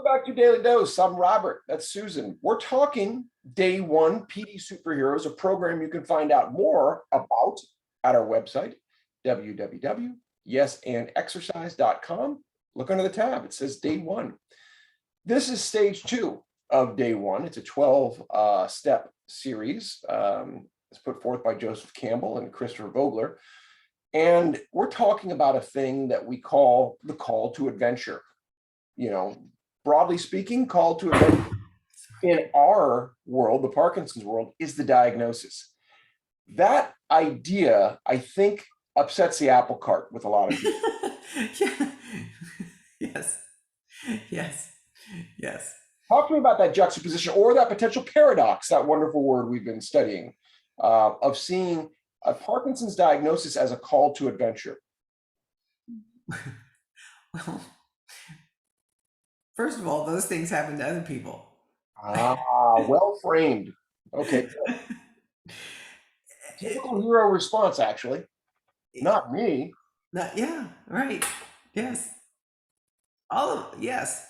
back to Daily Dose. I'm Robert. That's Susan. We're talking day one PD Superheroes, a program you can find out more about at our website, www.yesandexercise.com. Look under the tab. It says day one. This is stage two of day one. It's a 12-step series. It's put forth by Joseph Campbell and Christopher Vogler. And we're talking about a thing that we call the call to adventure. You know, broadly speaking, call to adventure in our world, the Parkinson's world, is the diagnosis. That idea, I think, upsets the apple cart with a lot of people. Yeah. Yes. Yes. Yes. Talk to me about that juxtaposition or that potential paradox, that wonderful word we've been studying, of seeing a Parkinson's diagnosis as a call to adventure. Well, first of all, those things happen to other people. Well framed. Okay. Typical hero response, actually. Not me. Yeah, right. Yes. Yes.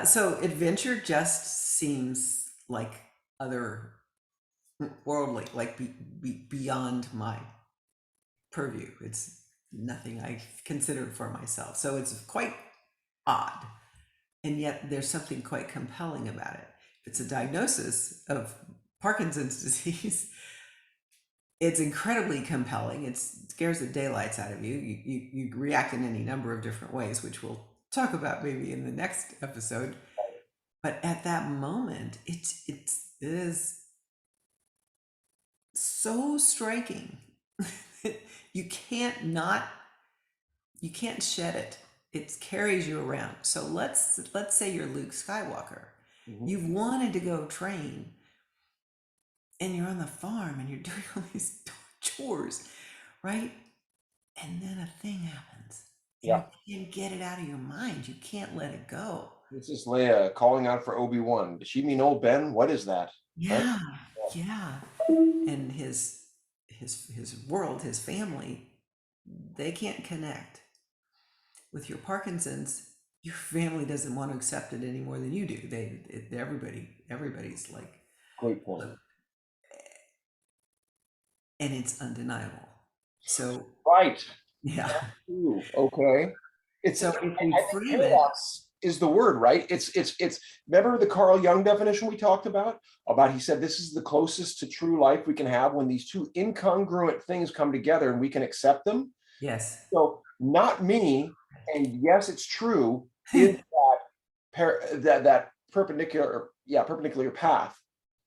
So adventure just seems like other worldly, like beyond my purview. It's nothing I considered for myself. So it's quite odd. And yet there's something quite compelling about it. If it's a diagnosis of Parkinson's disease, it's incredibly compelling. It scares the daylights out of you. You react in any number of different ways, which we'll talk about maybe in the next episode. But at that moment, it is so striking. you can't shed it. It carries you around. So let's say you're Luke Skywalker. Mhm. You've wanted to go train, and you're on the farm and you're doing all these chores, right? And then a thing happens. And Yeah. you can't get it out of your mind. You can't let it go. This is Leia calling out for Obi-Wan. Does she mean old Ben? What is that? Yeah. Right? Yeah. And his world, his family, they can't connect. With your Parkinson's, your family doesn't want to accept it any more than you do. Everybody's like, Great point. and it's undeniable. So Right. yeah. Ooh, okay. So if we I think frame it, paradox is the word, right? It's remember the Carl Jung definition we talked about he said this is the closest to true life we can have when these two incongruent things come together and we can accept them. yes. So not me, and yes, it's true, is that perpendicular path,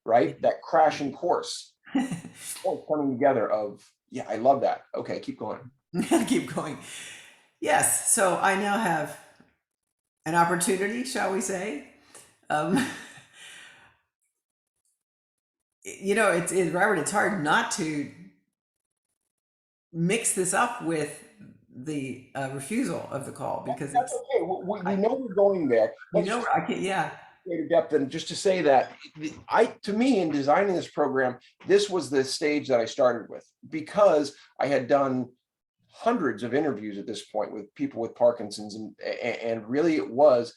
right? That crashing course coming together of, yeah, I love that. Okay, keep going. Keep going. Yes. So I now have an opportunity, shall we say? Robert, it's hard not to mix this up with the refusal of the call because That's okay. We know we're going there. I can't. Yeah. Greater depth, and just to say that to me, in designing this program, this was the stage that I started with, because I had done hundreds of interviews at this point with people with Parkinson's, and really it was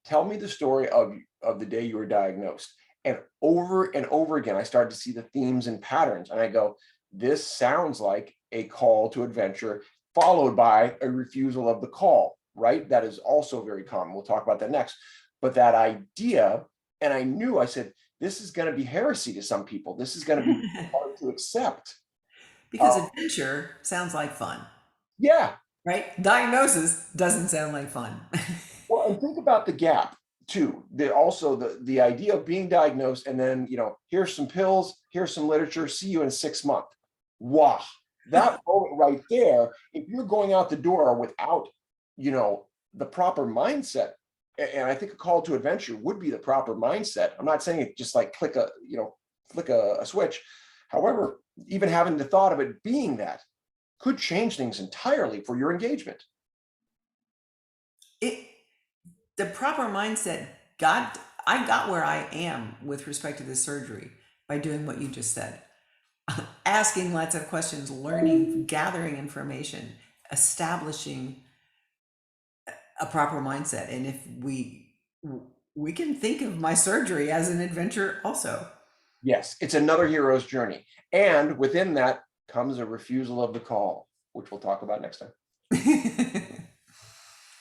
tell me the story of the day you were diagnosed. And over again, I started to see the themes and patterns, and I go, this sounds like a call to adventure followed by a refusal of the call, right? That is also very common. We'll talk about that next. But that idea, and I said, this is going to be heresy to some people. This is going to be hard to accept. Because adventure sounds like fun. Yeah. Right? Diagnosis doesn't sound like fun. Well, and think about the gap too. The idea of being diagnosed and then, here's some pills, here's some literature, see you in 6 months. Wow. That moment right there, if you're going out the door without, the proper mindset, and I think a call to adventure would be the proper mindset. I'm not saying it just like flick a switch. However, even having the thought of it being that could change things entirely for your engagement. The proper mindset I got where I am with respect to this surgery by doing what you just said. Asking lots of questions, learning, gathering information, establishing a proper mindset. And if we we can think of my surgery as an adventure also. Yes, it's another hero's journey. And within that comes a refusal of the call, which we'll talk about next time.